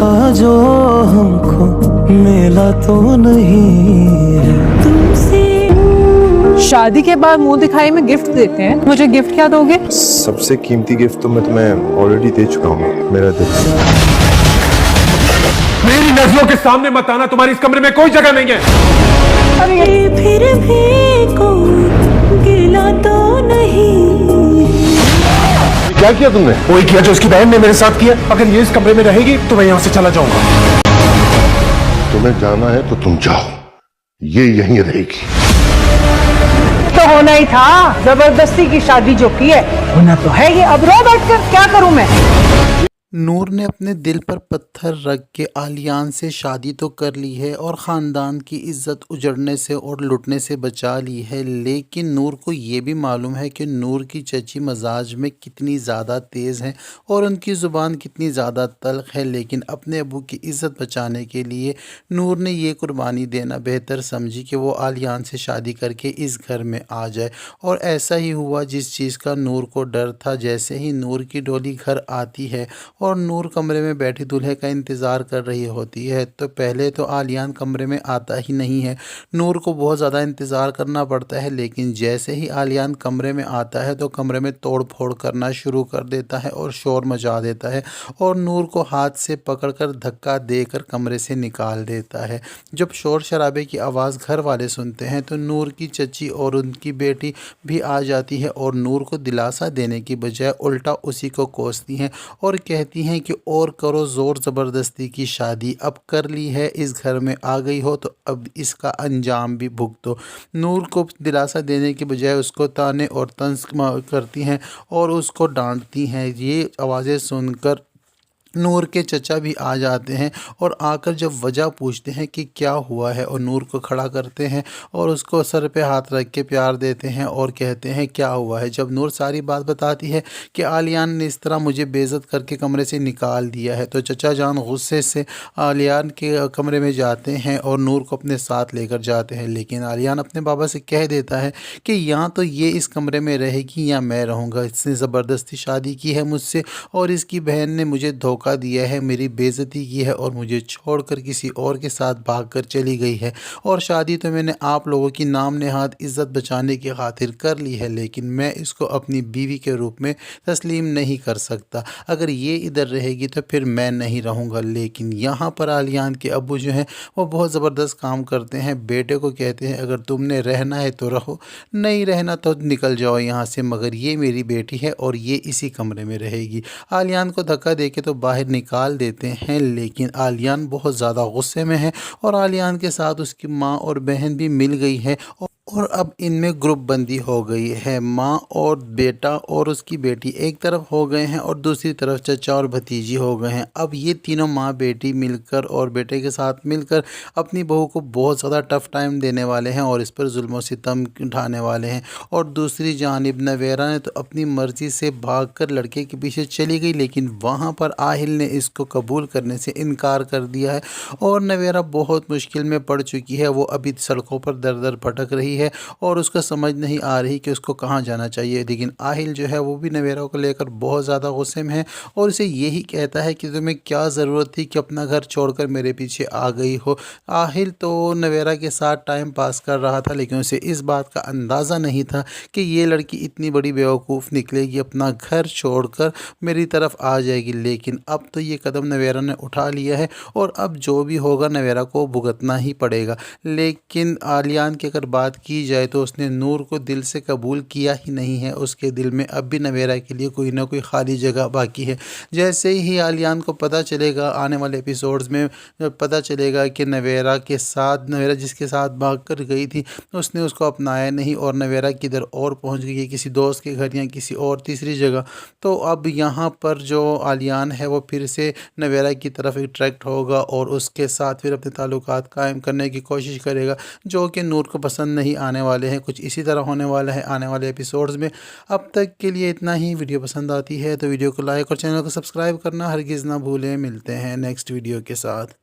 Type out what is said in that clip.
था जो हमको मिला तो नहीं है तुमसे। शादी के बाद मुंह दिखाई में गिफ्ट देते हैं, मुझे गिफ्ट क्या दोगे? सबसे कीमती गिफ्ट तो मैं तुम्हें ऑलरेडी दे चुका हूँ, मेरा दिल। मेरी नजरों के सामने मत आना, तुम्हारी इस कमरे में कोई जगह नहीं है। अरे फिर भी कोई गिला तो नहीं। क्या किया तुमने? वही किया जो इसकी बहन ने मेरे साथ किया। अगर ये इस कमरे में रहेगी तो मैं यहाँ से चला जाऊंगा। तुम्हें जाना है तो तुम जाओ, ये यहीं रहेगी। तो होना ही था, जबरदस्ती की शादी जो की है होना तो है ही। अब रो बैठ कर क्या करूं मैं? नूर ने अपने दिल पर पत्थर रख के आलियान से शादी तो कर ली है और ख़ानदान की इज़्ज़त उजड़ने से और लुटने से बचा ली है, लेकिन नूर को ये भी मालूम है कि नूर की चची मजाज में कितनी ज़्यादा तेज़ हैं और उनकी ज़ुबान कितनी ज़्यादा तल्ख़ है। लेकिन अपने अबू की इज़्ज़त बचाने के लिए नूर ने ये कुर्बानी देना बेहतर समझी कि वो आलियान से शादी करके इस घर में आ जाए। और ऐसा ही हुआ जिस चीज़ का नूर को डर था। जैसे ही नूर की डोली घर आती है और नूर कमरे में बैठी दूल्हे का इंतज़ार कर रही होती है, तो पहले तो आलियान कमरे में आता ही नहीं है। नूर को बहुत ज़्यादा इंतज़ार करना पड़ता है, लेकिन जैसे ही आलियान कमरे में आता है तो कमरे में तोड़ फोड़ करना शुरू कर देता है और शोर मचा देता है और नूर को हाथ से पकड़कर धक्का देकर कमरे से निकाल देता है। जब शोर शराबे की आवाज़ घर वाले सुनते हैं तो नूर की चची और उनकी बेटी भी आ जाती है और नूर को दिलासा देने की बजाय उल्टा उसी को कोसती हैं और कहती हैं कि और करो ज़ोर ज़बरदस्ती की शादी, अब कर ली है, इस घर में आ गई हो तो अब इसका अंजाम भी भुगतो। नूर को दिलासा देने के बजाय उसको ताने और तंज करती हैं और उसको डांटती हैं। ये आवाज़ें सुनकर नूर के चचा भी आ जाते हैं और आकर जब वजह पूछते हैं कि क्या हुआ है और नूर को खड़ा करते हैं और उसको सर पे हाथ रख के प्यार देते हैं और कहते हैं क्या हुआ है। जब नूर सारी बात बताती है कि आलियान ने इस तरह मुझे बेइज्जत करके कमरे से निकाल दिया है, तो चचा जान गुस्से से आलियान के कमरे में जाते हैं और नूर को अपने साथ लेकर जाते हैं। लेकिन आलियान अपने बाबा से कह देता है कि या तो ये इस कमरे में रहेगी या मैं रहूँगा। इसने ज़बरदस्ती शादी की है मुझसे और इसकी बहन ने मुझे धोखा दिया है, मेरी बेइज्जती की है और मुझे छोड़कर किसी और के साथ भागकर चली गई है। और शादी तो मैंने आप लोगों की नाम नेहाद इज़्ज़त बचाने की खातिर कर ली है, लेकिन मैं इसको अपनी बीवी के रूप में तस्लीम नहीं कर सकता। अगर ये इधर रहेगी तो फिर मैं नहीं रहूँगा। लेकिन यहाँ पर आलियान के अब्बू जो हैं वो बहुत ज़बरदस्त काम करते हैं। बेटे को कहते हैं अगर तुमने रहना है तो रहो, नहीं रहना तो निकल जाओ यहाँ से, मगर ये मेरी बेटी है और ये इसी कमरे में रहेगी। आलियान को धक्का दे के तो बाहर निकाल देते हैं, लेकिन आलियान बहुत ज़्यादा गुस्से में है और आलियान के साथ उसकी माँ और बहन भी मिल गई है और अब इनमें ग्रुप बंदी हो गई है। माँ और बेटा और उसकी बेटी एक तरफ हो गए हैं और दूसरी तरफ चचा और भतीजी हो गए हैं। अब ये तीनों माँ बेटी मिलकर और बेटे के साथ मिलकर अपनी बहू को बहुत ज़्यादा टफ़ टाइम देने वाले हैं और इस पर जुल्म सितम उठाने वाले हैं। और दूसरी जानिब नवेरा ने तो अपनी मर्ज़ी से भागकर लड़के के पीछे चली गई, लेकिन वहाँ पर आहिल ने इसको कबूल करने से इनकार कर दिया है और नवेरा बहुत मुश्किल में पड़ चुकी है। वो अभी सड़कों पर दर दर भटक रही है और उसको समझ नहीं आ रही कि उसको कहाँ जाना चाहिए। लेकिन आहिल जो है वो भी नवेरा को लेकर बहुत ज़्यादा गुस्से में है और उसे यही कहता है कि तुम्हें क्या ज़रूरत थी कि अपना घर छोड़कर मेरे पीछे आ गई हो। आहिल तो नवेरा के साथ टाइम पास कर रहा था, लेकिन उसे इस बात का अंदाज़ा नहीं था कि ये लड़की इतनी बड़ी बेवकूफ़ निकलेगी, अपना घर छोड़कर मेरी तरफ आ जाएगी। लेकिन अब तो ये कदम नवेरा ने उठा लिया है और अब जो भी होगा नवेरा को भुगतना ही पड़ेगा। लेकिन आलियान की अगर बात की जाए तो उसने नूर को दिल से कबूल किया ही नहीं है। उसके दिल में अब भी नवेरा के लिए कोई ना कोई खाली जगह बाकी है। जैसे ही आलियान को पता चलेगा, आने वाले एपिसोड्स में पता चलेगा कि नवेरा जिसके साथ भाग कर गई थी उसने उसको अपनाया नहीं और नवेरा किधर और पहुंच गई है, किसी दोस्त के घर या किसी और तीसरी जगह। तो अब यहाँ पर जो आलियान है वो फिर से नवेरा की तरफ अट्रैक्ट होगा और उसके साथ फिर अपने ताल्लुकात कायम करने की कोशिश करेगा, जो कि नूर को पसंद नहीं आने वाले हैं। कुछ इसी तरह होने वाला है आने वाले एपिसोड्स में। अब तक के लिए इतना ही। वीडियो पसंद आती है तो वीडियो को लाइक और चैनल को सब्सक्राइब करना हरगिज़ ना भूलें। मिलते हैं नेक्स्ट वीडियो के साथ।